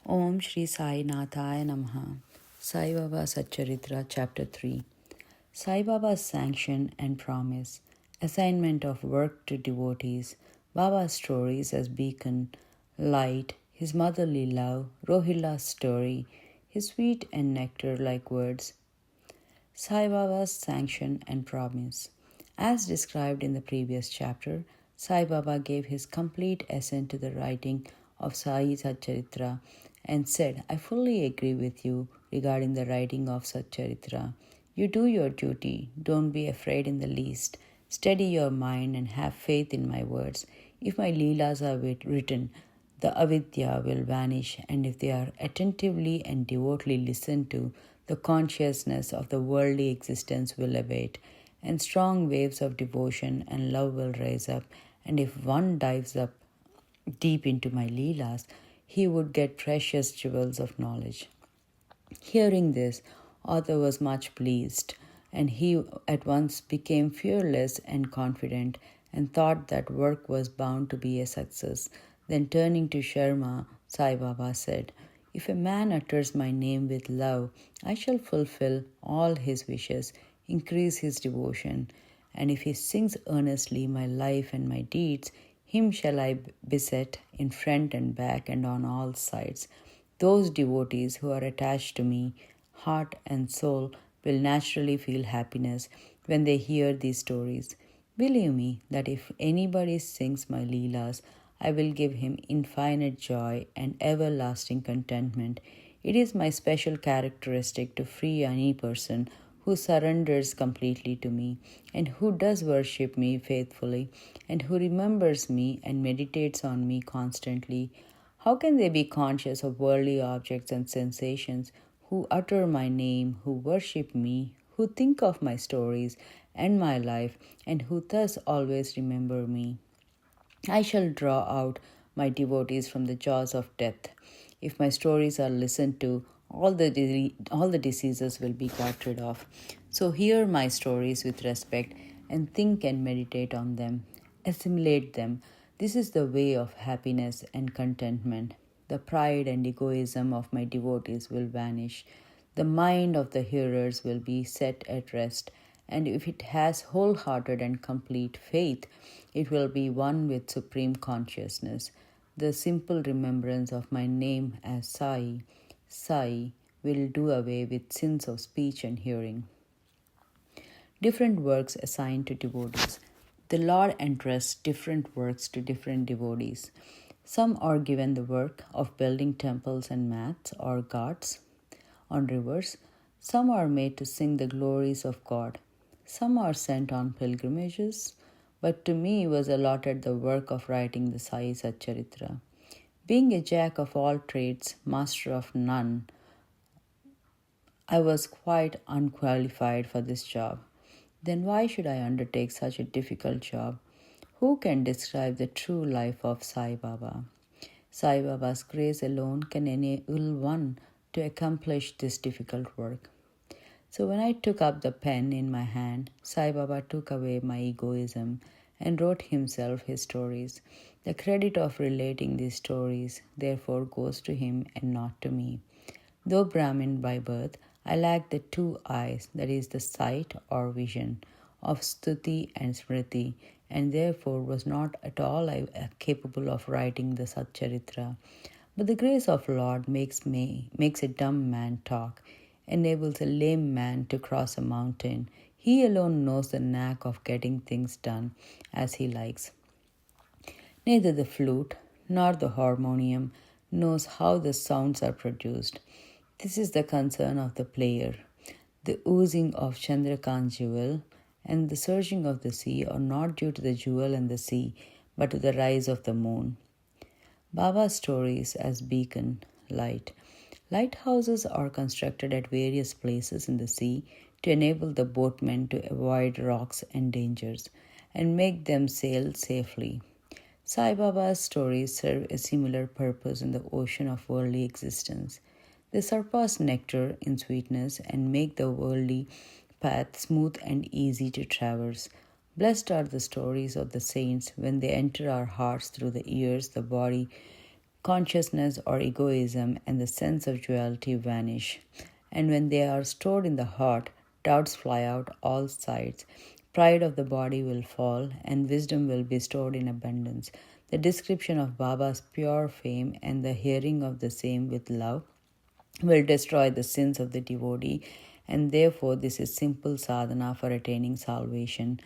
Om Shri Sai Nathaya Namaha. SaiBaba Satcharitra Chapter 3. SaiBaba's Sanction and Promise. Assignment of work to devotees. Baba's stories as beacon, light, his motherly love, Rohilla's story, his sweet and nectar-like words. SaiBaba's Sanction and Promise. As described in the previous chapter, Sai Baba gave his complete assent to the writing of Sai Satcharitra and said, I fully agree with you regarding the writing of Satcharitra. You do your duty. Don't be afraid in the least. Steady your mind and have faith in my words. If my Leelas are written, the avidya will vanish, and if they are attentively and devotedly listened to, the consciousness of the worldly existence will abate, and strong waves of devotion and love will rise up, and if one dives up deep into my Leelas, he would get precious jewels of knowledge. Hearing this, Arthur was much pleased, and he at once became fearless and confident, and thought that work was bound to be a success. Then turning to Sharma, Sai Baba said, If a man utters my name with love, I shall fulfill all his wishes, increase his devotion, and if he sings earnestly my life and my deeds, him shall I beset in front and back and on all sides. Those devotees who are attached to me, heart and soul, will naturally feel happiness when they hear these stories. Believe me that if anybody sings my Leelas, I will give him infinite joy and everlasting contentment. It is my special characteristic to free any person who surrenders completely to me, and who does worship me faithfully, and who remembers me and meditates on me constantly. How can they be conscious of worldly objects and sensations, who utter my name, who worship me, who think of my stories and my life, and who thus always remember me? I shall draw out my devotees from the jaws of death. If my stories are listened to, all the diseases will be got rid of. So hear my stories with respect and think and meditate on them. Assimilate them. This is the way of happiness and contentment. The pride and egoism of my devotees will vanish. The mind of the hearers will be set at rest, and if it has wholehearted and complete faith, it will be one with supreme consciousness. The simple remembrance of my name as Sai, will do away with sins of speech and hearing. Different works assigned to devotees. The Lord entrusts different works to different devotees. Some are given the work of building temples and mats or ghats on rivers. Some are made to sing the glories of God. Some are sent on pilgrimages, but to me was allotted the work of writing the Sai Satcharitra. Being a jack of all trades, master of none, I was quite unqualified for this job. Then why should I undertake such a difficult job? Who can describe the true life of Sai Baba? Sai Baba's grace alone can enable one to accomplish this difficult work. So when I took up the pen in my hand, Sai Baba took away my egoism and wrote himself his stories. The credit of relating these stories therefore goes to him and not to me. Though Brahmin by birth, I lacked the two eyes, that is the sight or vision, of Stuti and Smriti, and therefore was not at all capable of writing the Satcharitra. But the grace of Lord makes a dumb man talk, enables a lame man to cross a mountain. He alone knows the knack of getting things done as he likes. Neither the flute nor the harmonium knows how the sounds are produced. This is the concern of the player. The oozing of Chandrakant's jewel and the surging of the sea are not due to the jewel and the sea, but to the rise of the moon. Baba's stories as beacon, light. Lighthouses are constructed at various places in the sea to enable the boatmen to avoid rocks and dangers and make them sail safely. Sai Baba's stories serve a similar purpose in the ocean of worldly existence. They surpass nectar in sweetness and make the worldly path smooth and easy to traverse. Blessed are the stories of the saints when they enter our hearts through the ears, the body consciousness or egoism and the sense of duality vanish. And when they are stored in the heart, doubts fly out all sides. Pride of the body will fall, and wisdom will be stored in abundance. The description of Baba's pure fame and the hearing of the same with love will destroy the sins of the devotee, and therefore this is simple sadhana for attaining salvation.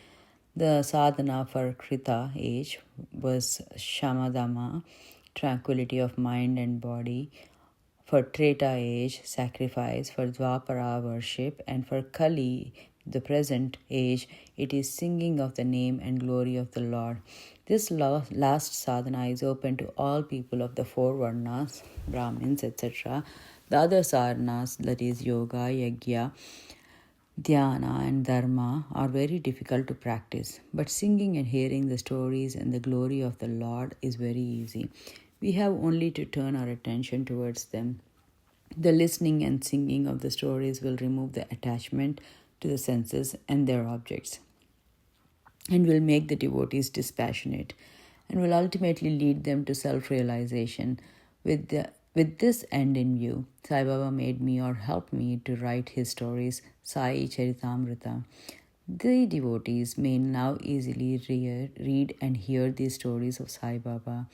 The sadhana for Krita age was Shamadama, tranquility of mind and body; for Treta age, sacrifice; for Dwapara, worship; and for Kali, the present age, it is singing of the name and glory of the Lord. This last sadhana is open to all people of the four varnas, Brahmins, etc. The other sadhanas, that is yoga, yajna, dhyana, and dharma, are very difficult to practice. But singing and hearing the stories and the glory of the Lord is very easy. We have only to turn our attention towards them. The listening and singing of the stories will remove the attachment to the senses and their objects, and will make the devotees dispassionate, and will ultimately lead them to self-realization. With this end in view, Sai Baba made me or helped me to write his stories, Sai Charitamrita. The devotees may now easily read and hear these stories of Sai Baba,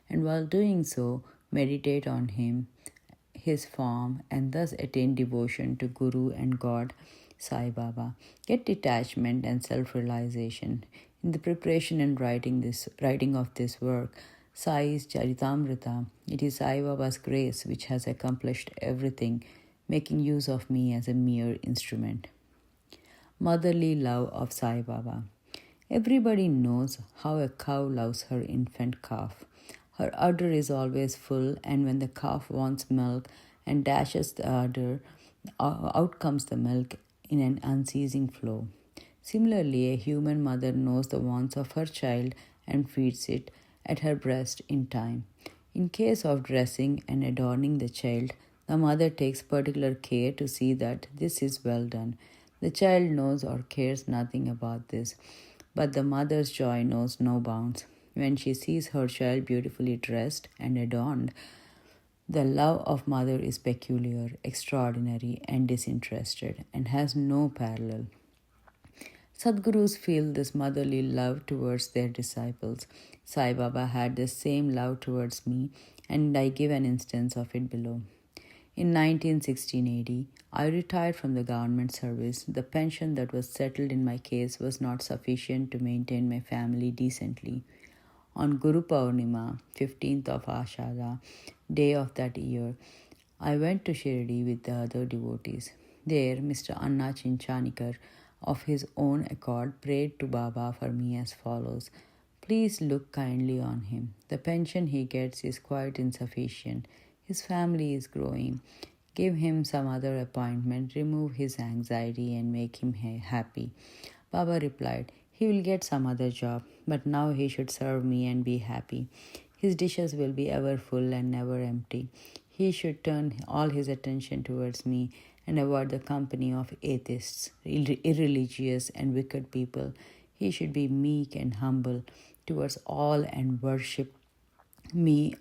and while doing so, meditate on him, his form, and thus attain devotion to Guru and God, Sai Baba. Get detachment and self-realization. In the preparation and writing of this work, Sai's Charitamrita, it is Sai Baba's grace which has accomplished everything, making use of me as a mere instrument. Motherly love of Sai Baba. Everybody knows how a cow loves her infant calf. Her udder is always full, and when the calf wants milk and dashes the udder, out comes the milk in an unceasing flow. Similarly, a human mother knows the wants of her child and feeds it at her breast in time. In case of dressing and adorning the child, the mother takes particular care to see that this is well done. The child knows or cares nothing about this, but the mother's joy knows no bounds. When she sees her child beautifully dressed and adorned, the love of mother is peculiar, extraordinary, and disinterested, and has no parallel. Sadgurus feel this motherly love towards their disciples. Sai Baba had the same love towards me, and I give an instance of it below. In 1916-80, I retired from the government service. The pension that was settled in my case was not sufficient to maintain my family decently. On Guru Purnima, 15th of Ashada, day of that year, I went to Shirdi with the other devotees. There, Mr. Anna Chinchanikar, of his own accord, prayed to Baba for me as follows: "Please look kindly on him. The pension he gets is quite insufficient. His family is growing. Give him some other appointment, remove his anxiety, and make him happy." Baba replied, "He will get some other job, but now he should serve me and be happy. His dishes will be ever full and never empty. He should turn all his attention towards me and avoid the company of atheists, irreligious, and wicked people. He should be meek and humble towards all and worship me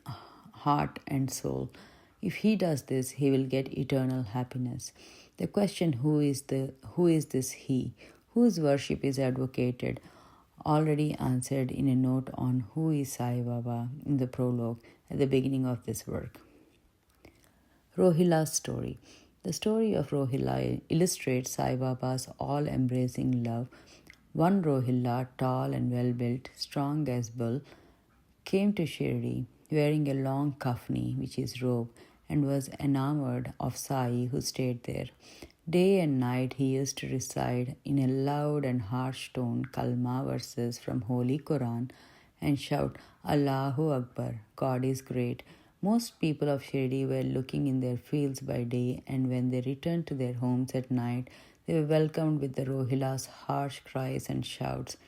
heart and soul. If he does this, he will get eternal happiness." The question, who is this he, whose worship is advocated, already answered in a note on Who is Sai Baba in the prologue at the beginning of this work. Rohila's story. The story of Rohila illustrates Sai Baba's all-embracing love. One Rohila, tall and well-built, strong as bull, came to Shirdi wearing a long kafni, which is robe, and was enamored of Sai, who stayed there. Day and night he used to recite in a loud and harsh tone kalma verses from Holy Quran and shout, "Allahu Akbar, God is great." Most people of Shirdi were looking in their fields by day, and when they returned to their homes at night, they were welcomed with the Rohila's harsh cries and shouts.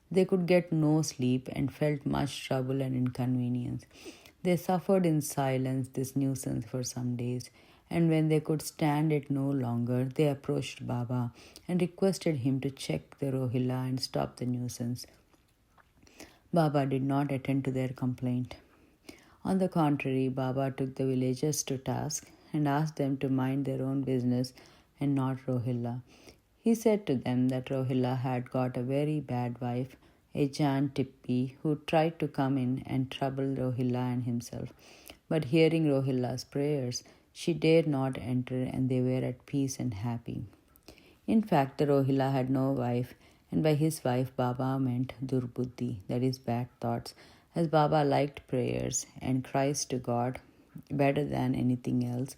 They could get no sleep and felt much trouble and inconvenience. They suffered in silence this nuisance for some days, and when they could stand it no longer, they approached Baba and requested him to check the Rohila and stop the nuisance. Baba did not attend to their complaint. On the contrary, Baba took the villagers to task and asked them to mind their own business and not Rohilla. He said to them that Rohilla had got a very bad wife, a Jan Tippi, who tried to come in and trouble Rohilla and himself. But hearing Rohilla's prayers, she dared not enter, and they were at peace and happy. In fact, the Rohilla had no wife, and by his wife Baba meant Durbuddhi, that is, bad thoughts, as Baba liked prayers and cries to God better than anything else.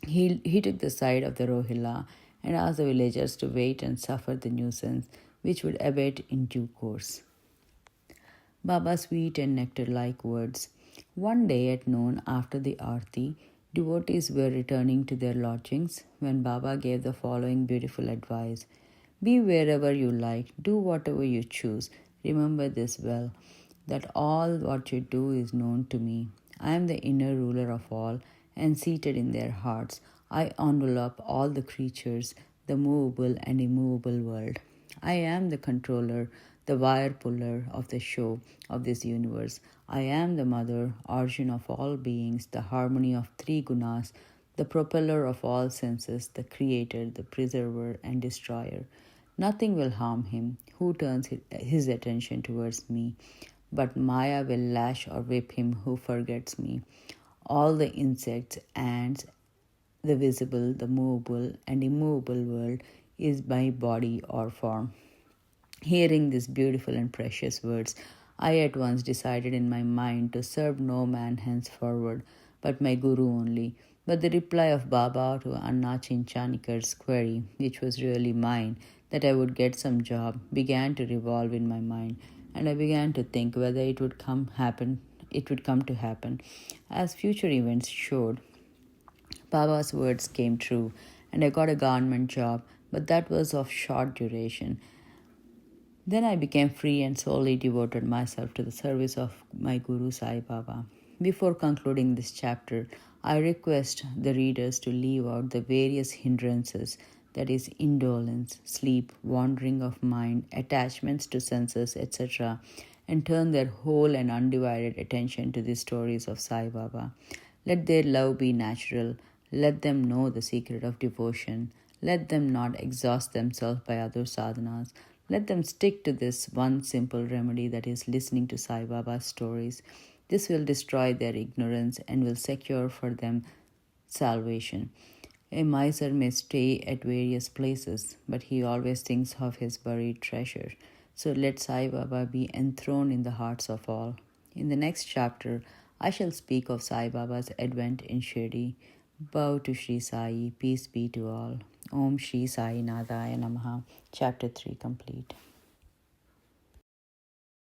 He took the side of the Rohilla and asked the villagers to wait and suffer the nuisance, which would abate in due course. Baba's sweet and nectar-like words. One day at noon after the Aarti, devotees were returning to their lodgings when Baba gave the following beautiful advice. Be wherever you like, do whatever you choose. Remember this well, that all what you do is known to me. I am the inner ruler of all, and seated in their hearts, I envelop all the creatures, the movable and immovable world. I am the controller, the wire puller of the show of this universe. I am the mother, origin of all beings, the harmony of three gunas, the propeller of all senses, the creator, the preserver and destroyer. Nothing will harm him who turns his attention towards me, but Maya will lash or whip him who forgets me. All the insects, ants, the visible, the movable, and immovable world is my body or form. Hearing these beautiful and precious words, I at once decided in my mind to serve no man henceforward, but my Guru only. But the reply of Baba to Anna Chinchanikar's query, which was really mine, that I would get some job, began to revolve in my mind, and I began to think whether it would come to happen. As future events showed, Baba's words came true, and I got a government job, but that was of short duration. Then I became free and solely devoted myself to the service of my Guru Sai Baba. Before concluding this chapter, I request the readers to leave out the various hindrances, that is, indolence, sleep, wandering of mind, attachments to senses, etc., and turn their whole and undivided attention to the stories of Sai Baba. Let their love be natural. Let them know the secret of devotion. Let them not exhaust themselves by other sadhanas. Let them stick to this one simple remedy, that is, listening to Sai Baba's stories. This will destroy their ignorance and will secure for them salvation. A miser may stay at various places, but he always thinks of his buried treasure. So let Sai Baba be enthroned in the hearts of all. In the next chapter, I shall speak of Sai Baba's advent in Shirdi. Bow to Shri Sai, peace be to all. Om Shri Sai Nadaya Namaha. Chapter 3 complete.